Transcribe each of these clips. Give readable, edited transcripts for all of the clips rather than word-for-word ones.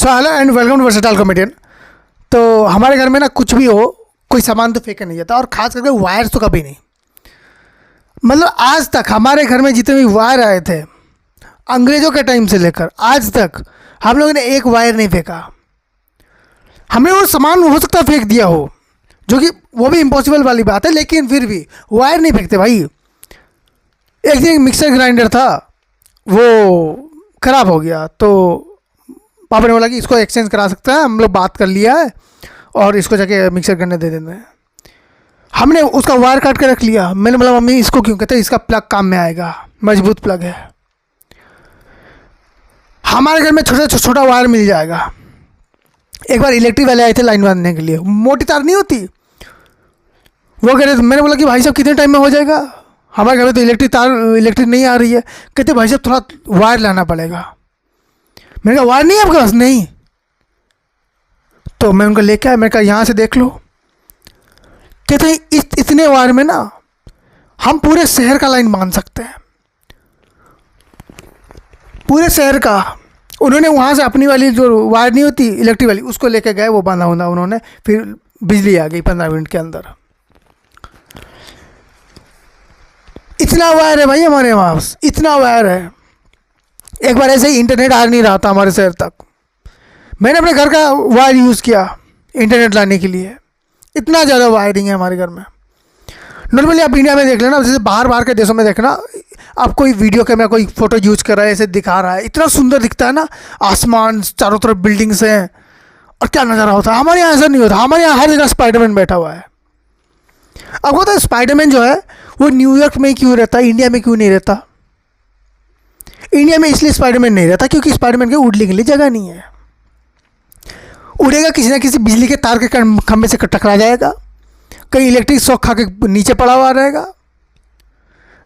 So hello and welcome to versatile comedian. तो हमारे घर में ना कुछ भी हो, कोई सामान तो फेंका नहीं जाता, और ख़ास करके वायर्स तो कभी नहीं। मतलब आज तक हमारे घर में जितने भी वायर आए थे, अंग्रेज़ों के टाइम से लेकर आज तक, हम लोगों ने एक वायर नहीं फेंका। हमने वो सामान हो सकता है फेंक दिया हो, जो कि वो भी इम्पॉसिबल वाली बात है, लेकिन फिर भी वायर नहीं फेंकते भाई। एक दिन एक मिक्सर ग्राइंडर था, वो ख़राब हो गया, तो पापा ने बोला कि इसको एक्सचेंज करा सकते हैं, हम लोग बात कर लिया है और इसको जाके मिक्सर करने दे देते हैं। हमने उसका वायर काट के रख लिया। मैंने बोला मम्मी इसको क्यों कहते हैं, इसका प्लग काम में आएगा, मजबूत प्लग है। हमारे घर में छोटा वायर मिल जाएगा। एक बार इलेक्ट्रिक वाले आए थे लाइन बांधने के लिए, मोटी तार नहीं होती, वो कह रहे थे। मैंने बोला कि भाई साहब कितने टाइम में हो जाएगा, हमारे घर में तो इलेक्ट्रिक नहीं आ रही है। कहते भाई साहब थोड़ा वायर लाना पड़ेगा। मैंने कहा वायर नहीं है आपके पास? नहीं। तो मैं उनको लेके आया, मैंने कहा यहाँ से देख लो। कहते हैं इतने वायर में ना हम पूरे शहर का लाइन बांध सकते हैं, पूरे शहर का। उन्होंने वहाँ से अपनी वाली जो वायर नहीं होती इलेक्ट्रिक वाली, उसको लेके गए, वो बांधा उन्होंने, फिर बिजली आ गई 15 मिनट के अंदर। इतना वायर है भाई हमारे पास, इतना वायर है। एक बार ऐसे ही इंटरनेट आ नहीं रहा था हमारे शहर तक, मैंने अपने घर का वायर यूज़ किया इंटरनेट लाने के लिए। इतना ज़्यादा वायरिंग है हमारे घर में। नॉर्मली आप इंडिया में देख लेना, जैसे बाहर के देशों में देखना, आप कोई वीडियो कैमरा कोई फ़ोटो यूज़ कर रहा है, ऐसे दिखा रहा है, इतना सुंदर दिखता है ना, आसमान चारों तरफ बिल्डिंग्स हैं और क्या नज़ारा होता है। हमारे यहाँ ऐसा नहीं होता। हमारे यहाँ हर जगह स्पाइडरमैन बैठा हुआ है। अब होता है स्पाइडरमैन जो है वो न्यूयॉर्क में क्यों रहता है, इंडिया में क्यों नहीं रहता? इंडिया में इसलिए स्पाइडरमैन नहीं रहता क्योंकि स्पाइडरमैन के उड़ने के लिए जगह नहीं है। उड़ेगा किसी ना किसी बिजली के तार के खंभे से टकरा जाएगा, कहीं इलेक्ट्रिक शॉक खा के नीचे पड़ा हुआ रहेगा।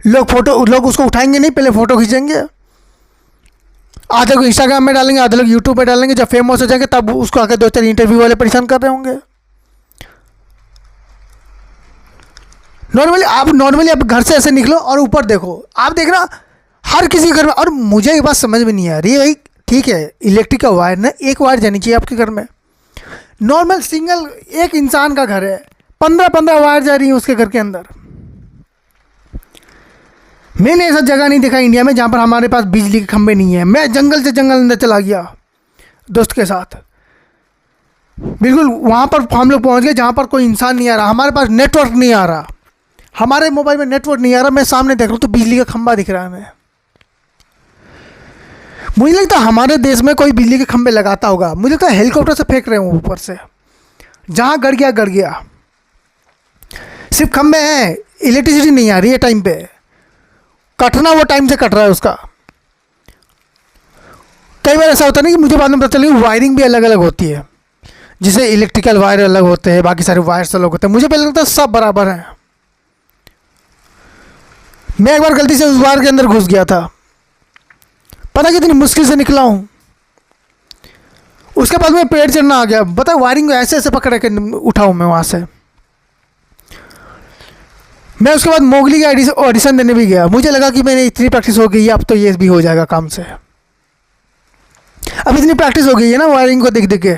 लोग उसको उठाएंगे नहीं, पहले फ़ोटो खींचेंगे, आधे को इंस्टाग्राम में डालेंगे, आधे लोग यूट्यूब पे डालेंगे। जब फेमस हो जाएंगे तब उसको आके 2-4 इंटरव्यू वाले परेशान कर रहे होंगे। नॉर्मली आप घर से ऐसे निकलो और ऊपर देखो, आप देखना हर किसी के घर में। और मुझे ये बात समझ में नहीं आ रही है भाई, ठीक है इलेक्ट्रिक का वायर ना एक वायर जानी चाहिए आपके घर में। नॉर्मल सिंगल एक इंसान का घर है, 15 वायर जा रही है उसके घर के अंदर। मैंने ऐसा जगह नहीं देखा इंडिया में जहाँ पर हमारे पास बिजली के खंभे नहीं है। मैं जंगल से जंगल अंदर चला गया दोस्त के साथ, बिल्कुल वहाँ पर हम लोग पहुँच गए जहाँ पर कोई इंसान नहीं आ रहा, हमारे पास नेटवर्क नहीं आ रहा, हमारे मोबाइल में नेटवर्क नहीं आ रहा। मैं सामने देख रहा हूँ तो बिजली का खंभा दिख रहा है। मुझे लगता है हमारे देश में कोई बिजली के खंभे लगाता होगा। मुझे लगता है हेलीकॉप्टर से फेंक रहे हैं ऊपर से, जहाँ गड़ गया। सिर्फ खंभे हैं, इलेक्ट्रिसिटी नहीं आ रही है टाइम पे, कटना वो टाइम से कट रहा है उसका। कई बार ऐसा होता है ना कि मुझे बाद में पता चला कि वायरिंग भी अलग अलग होती है, जिसे इलेक्ट्रिकल वायर अलग होते हैं, बाकी सारे वायर्स अलग होते हैं। मुझे पहले लगता है सब बराबर हैं। मैं एक बार गलती से उस वायर के अंदर घुस गया था, पता कितनी मुश्किल से निकला हूँ। उसके बाद में पेड़ चढ़ना आ गया। बता वायरिंग को ऐसे ऐसे पकड़ के उठाऊँ मैं वहाँ से। मैं उसके बाद मोगली का ऑडिशन देने भी गया। मुझे लगा कि मैंने इतनी प्रैक्टिस हो गई है, अब तो ये भी हो जाएगा काम से। अब इतनी प्रैक्टिस हो गई है ना वायरिंग को देख देख के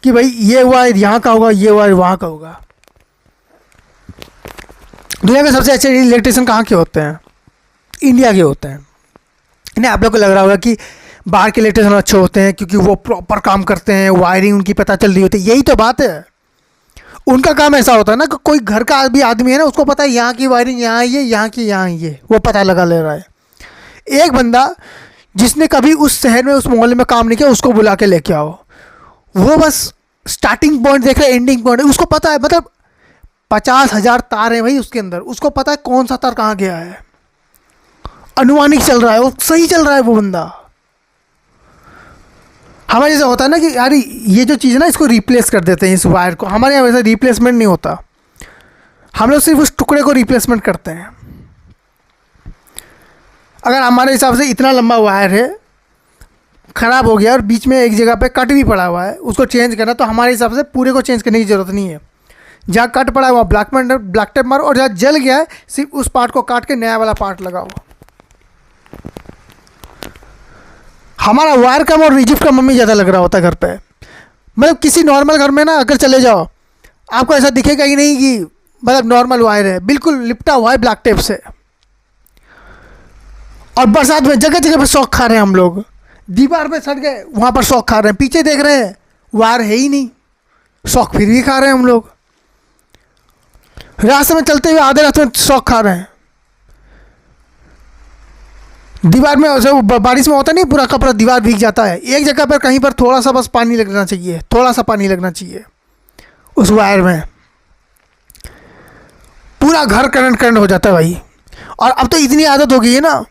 कि भाई ये वायर यहाँ का होगा, ये वायर वहाँ का होगा। दुनिया में सबसे अच्छे इलेक्ट्रिशियन कहाँ के होते हैं? इंडिया के होते हैं। नहीं, आप लोग को लग रहा होगा कि बाहर के इलेक्ट्रिशियन अच्छे होते हैं क्योंकि वो प्रॉपर काम करते हैं, वायरिंग उनकी पता चल रही होती है। यही तो बात है, उनका काम ऐसा होता है ना कि कोई घर का भी आदमी है ना, उसको पता है यहाँ की वायरिंग यहाँ ये, यहाँ की यहाँ ये, वो पता लगा ले रहा है। एक बंदा जिसने कभी उस शहर में उस मोहल्ले में काम नहीं किया, उसको बुला के लेके आओ, वो बस स्टार्टिंग पॉइंट देख रहा है, एंडिंग पॉइंट उसको पता है। मतलब 50,000 तार हैं भाई उसके अंदर, उसको पता है कौन सा तार कहाँ गया है, अनुमानिक चल रहा है, वो सही चल रहा है वो बंदा। हमारे जैसा होता है ना कि यार ये जो चीज़ है ना, इसको रिप्लेस कर देते हैं इस वायर को। हमारे यहाँ वैसे रिप्लेसमेंट नहीं होता, हम लोग सिर्फ उस टुकड़े को रिप्लेसमेंट करते हैं। अगर हमारे हिसाब से इतना लंबा वायर है, ख़राब हो गया और बीच में एक जगह पे कट भी पड़ा हुआ है, उसको चेंज करना, तो हमारे हिसाब से पूरे को चेंज करने की ज़रूरत नहीं है। जहाँ कट पड़ा है वहाँ ब्लैक टेप मारो, और जहाँ जल गया है सिर्फ उस पार्ट को काट के नया वाला पार्ट लगाओ। हमारा वायर कम और रिजिड का मम्मी ज़्यादा लग रहा होता है घर पे। मतलब किसी नॉर्मल घर में ना अगर चले जाओ, आपको ऐसा दिखेगा ही नहीं कि मतलब नॉर्मल वायर है, बिल्कुल लिपटा हुआ है ब्लैक टेप से। और बरसात में जगह जगह पे शौक खा रहे हैं हम लोग, दीवार पे सट गए वहाँ पर शौक खा रहे हैं, पीछे देख रहे हैं वायर है ही नहीं, शौक फिर भी खा रहे हैं हम लोग। रास्ते में चलते हुए आधे रास्ते में शौक खा रहे हैं। दीवार में ऐसे बारिश में होता नहीं, पूरा कपड़ा दीवार भीग जाता है, एक जगह पर कहीं पर थोड़ा सा बस पानी लगना चाहिए, थोड़ा सा पानी लगना चाहिए उस वायर में, पूरा घर करंट करंट हो जाता है भाई। और अब तो इतनी आदत हो गई है ना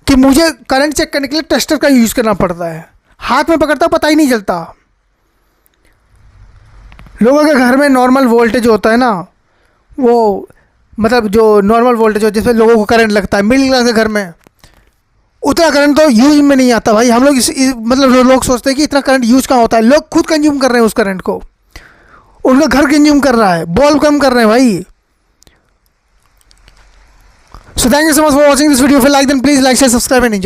कि मुझे करंट चेक करने के लिए टेस्टर का यूज़ करना पड़ता है, हाथ में पकड़ता पता ही नहीं चलता। लोगों के घर में नॉर्मल वोल्टेज होता है ना, वो मतलब जो नॉर्मल वोल्टेज हो जिसमें लोगों को करंट लगता है, मिडिल क्लास के घर में उतना करंट तो यूज में नहीं आता भाई। हम लोग मतलब लोग सोचते हैं कि इतना करंट यूज कहाँ होता है, लोग खुद कंज्यूम कर रहे हैं उस करंट को, उनका घर कंज्यूम कर रहा है, बल्ब कम कर रहे हैं भाई। So thank you so much for watching this video. If you like then please like, share, subscribe and enjoy.